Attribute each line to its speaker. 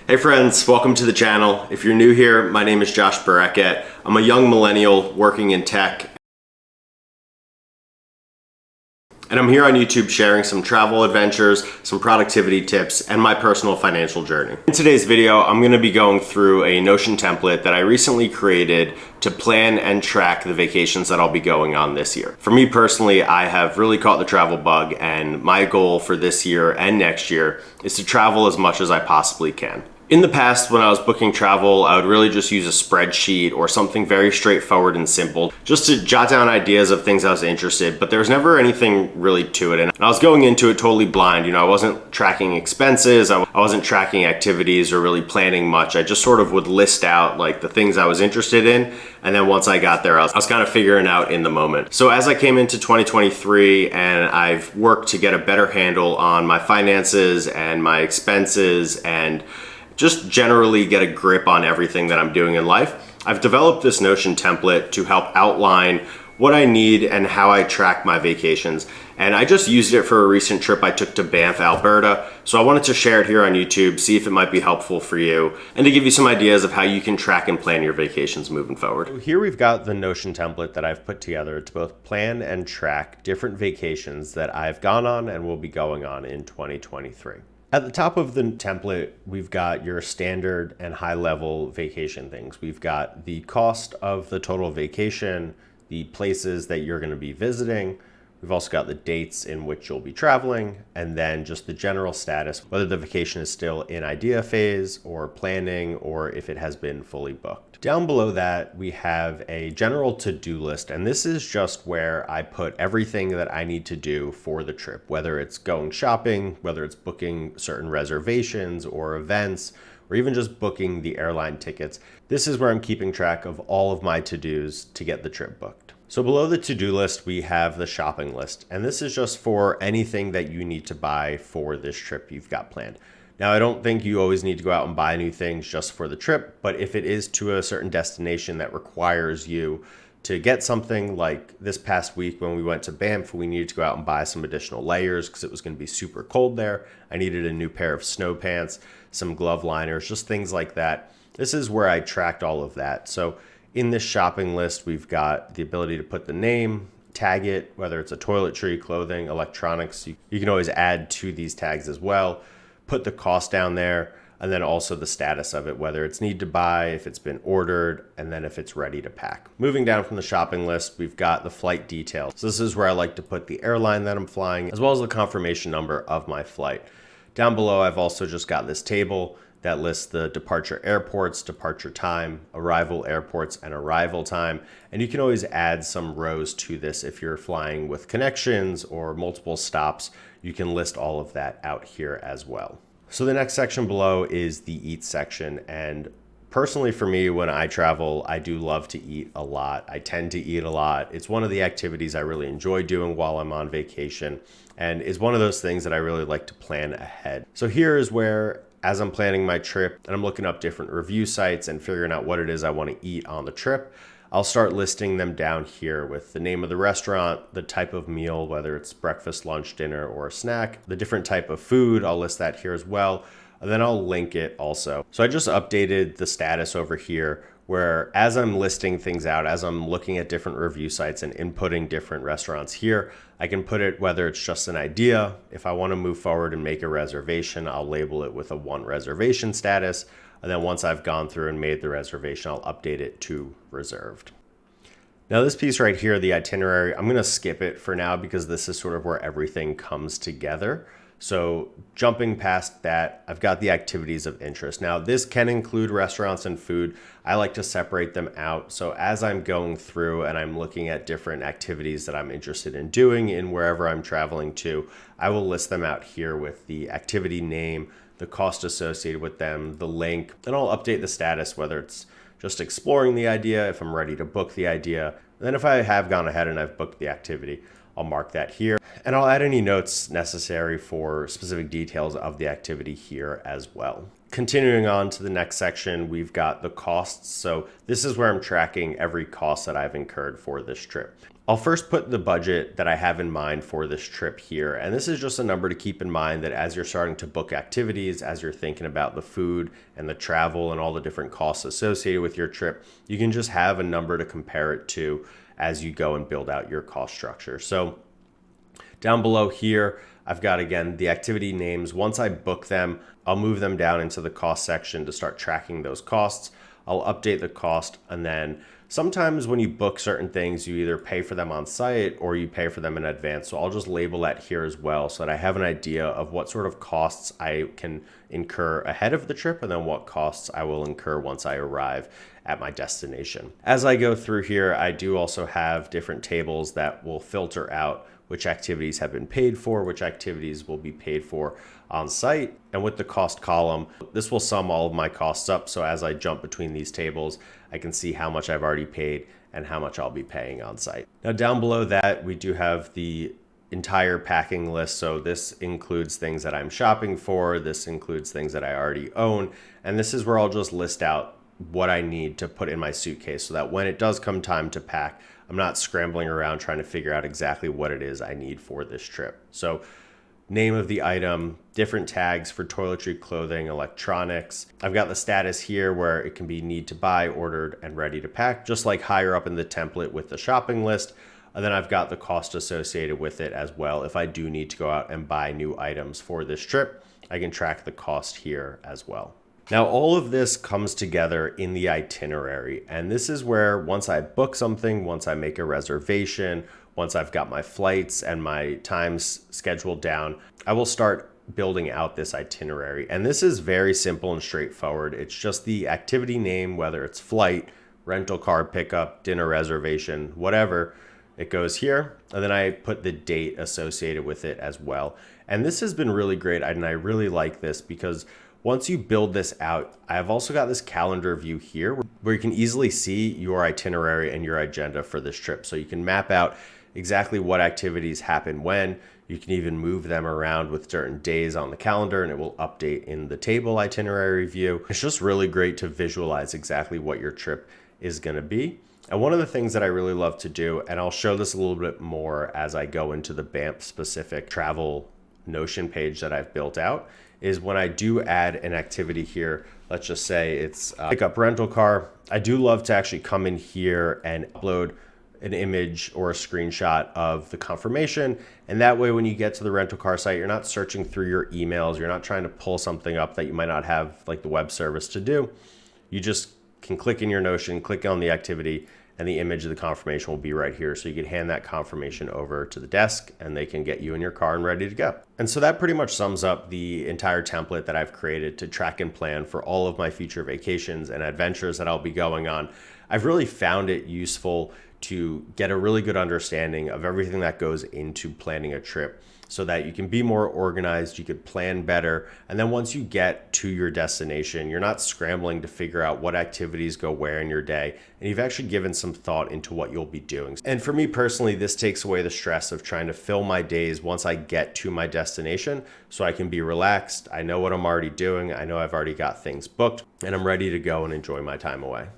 Speaker 1: Hey friends, welcome to the channel. If you're new here, my name is Josh Bareket. I'm a young millennial working in tech. And I'm here on YouTube sharing some travel adventures, some productivity tips, and my personal financial journey. In today's video, I'm gonna be going through a Notion template that I recently created to plan and track the vacations that I'll be going on this year. For me personally, I have really caught the travel bug, and my goal for this year and next year is to travel as much as I possibly can. In the past, when I was booking travel, I would really just use a spreadsheet or something very straightforward and simple just to jot down ideas of things I was interested, but there was never anything really to it. And I was going into it totally blind. I wasn't tracking expenses, I wasn't tracking activities or really planning much. I just sort of would list out like the things I was interested in. And then once I got there, I was kind of figuring out in the moment. So as I came into 2023 and I've worked to get a better handle on my finances and my expenses and just generally get a grip on everything that I'm doing in life, I've developed this Notion template to help outline what I need and how I track my vacations. And I just used it for a recent trip I took to Banff, Alberta. So I wanted to share it here on YouTube, see if it might be helpful for you, and to give you some ideas of how you can track and plan your vacations moving forward. So here we've got the Notion template that I've put together to both plan and track different vacations that I've gone on and will be going on in 2023. At the top of the template, we've got your standard and high-level vacation things. We've got the cost of the total vacation, the places that you're going to be visiting. We've also got the dates in which you'll be traveling, and then just the general status, whether the vacation is still in idea phase or planning, or if it has been fully booked. Down below that, we have a general to-do list, and this is just where I put everything that I need to do for the trip, whether it's going shopping, whether it's booking certain reservations or events, or even just booking the airline tickets. This is where I'm keeping track of all of my to-dos to get the trip booked. So below the to-do list, we have the shopping list, and this is just for anything that you need to buy for this trip you've got planned. Now, I don't think you always need to go out and buy new things just for the trip, but if it is to a certain destination that requires you to get something, like this past week when we went to Banff, we needed to go out and buy some additional layers because it was going to be super cold there. I needed a new pair of snow pants, some glove liners, just things like that. This is where I tracked all of that. So in this shopping list, we've got the ability to put the name, tag it, whether it's a toiletry, clothing, electronics. You can always add to these tags as well. Put the cost down there, and then also the status of it, whether it's need to buy, if it's been ordered, and then if it's ready to pack. Moving down from the shopping list, we've got the flight details. So this is where I like to put the airline that I'm flying, as well as the confirmation number of my flight. Down below, I've also just got this table that lists the departure airports, departure time, arrival airports, and arrival time. And you can always add some rows to this if you're flying with connections or multiple stops. You can list all of that out here as well. So the next section below is the eat section. And personally for me, when I travel, I do love to eat a lot. I tend to eat a lot. It's one of the activities I really enjoy doing while I'm on vacation, and is one of those things that I really like to plan ahead. So here is where, as I'm planning my trip and I'm looking up different review sites and figuring out what it is I want to eat on the trip, I'll start listing them down here with the name of the restaurant, the type of meal, whether it's breakfast, lunch, dinner, or a snack, the different type of food, I'll list that here as well, and then I'll link it also. So I just updated the status over here where as I'm listing things out, as I'm looking at different review sites and inputting different restaurants here, I can put it whether it's just an idea. If I want to move forward and make a reservation, I'll label it with a 1 reservation status. And then once I've gone through and made the reservation, I'll update it to reserved. Now this piece right here, the itinerary, I'm going to skip it for now because this is sort of where everything comes together. So jumping past that, I've got the activities of interest. Now this can include restaurants and food. I like to separate them out. So as I'm going through and I'm looking at different activities that I'm interested in doing in wherever I'm traveling to, I will list them out here with the activity name, the cost associated with them, the link, and I'll update the status, whether it's just exploring the idea, if I'm ready to book the idea. And then if I have gone ahead and I've booked the activity, I'll mark that here. And I'll add any notes necessary for specific details of the activity here as well. Continuing on to the next section, we've got the costs. So this is where I'm tracking every cost that I've incurred for this trip. I'll first put the budget that I have in mind for this trip here. And this is just a number to keep in mind that as you're starting to book activities, as you're thinking about the food and the travel and all the different costs associated with your trip, you can just have a number to compare it to as you go and build out your cost structure. So down below here, I've got, again, the activity names. Once I book them, I'll move them down into the cost section to start tracking those costs. I'll update the cost, and then sometimes when you book certain things, you either pay for them on site or you pay for them in advance. So I'll just label that here as well so that I have an idea of what sort of costs I can incur ahead of the trip and then what costs I will incur once I arrive at my destination. As I go through here, I do also have different tables that will filter out which activities have been paid for, which activities will be paid for on site. And with the cost column, this will sum all of my costs up. So as I jump between these tables, I can see how much I've already paid and how much I'll be paying on site. Now down below that, we do have the entire packing list. So this includes things that I'm shopping for. This includes things that I already own. And this is where I'll just list out what I need to put in my suitcase so that when it does come time to pack, I'm not scrambling around trying to figure out exactly what it is I need for this trip. So name of the item, different tags for toiletry, clothing, electronics. I've got the status here where it can be need to buy, ordered, and ready to pack, just like higher up in the template with the shopping list. And then I've got the cost associated with it as well. If I do need to go out and buy new items for this trip, I can track the cost here as well. Now, all of this comes together in the itinerary, and this is where once I book something, once I make a reservation, once I've got my flights and my times scheduled down, I will start building out this itinerary. And this is very simple and straightforward. It's just the activity name, whether it's flight, rental car pickup, dinner reservation, whatever, it goes here. And then I put the date associated with it as well. And this has been really great, and I really like this because once you build this out, I've also got this calendar view here where you can easily see your itinerary and your agenda for this trip. So you can map out exactly what activities happen when. You can even move them around with certain days on the calendar and it will update in the table itinerary view. It's just really great to visualize exactly what your trip is going to be. And one of the things that I really love to do, and I'll show this a little bit more as I go into the BAMP specific travel Notion page that I've built out, is when I do add an activity here, let's just say it's pick up rental car. I do love to actually come in here and upload an image or a screenshot of the confirmation. And that way, when you get to the rental car site, you're not searching through your emails. You're not trying to pull something up that you might not have like the web service to do. You just can click in your Notion, click on the activity, and the image of the confirmation will be right here. So you can hand that confirmation over to the desk and they can get you in your car and ready to go. And so that pretty much sums up the entire template that I've created to track and plan for all of my future vacations and adventures that I'll be going on. I've really found it useful to get a really good understanding of everything that goes into planning a trip so that you can be more organized, you could plan better. And then once you get to your destination, you're not scrambling to figure out what activities go where in your day. And you've actually given some thought into what you'll be doing. And for me personally, this takes away the stress of trying to fill my days once I get to my destination so I can be relaxed. I know what I'm already doing. I know I've already got things booked and I'm ready to go and enjoy my time away.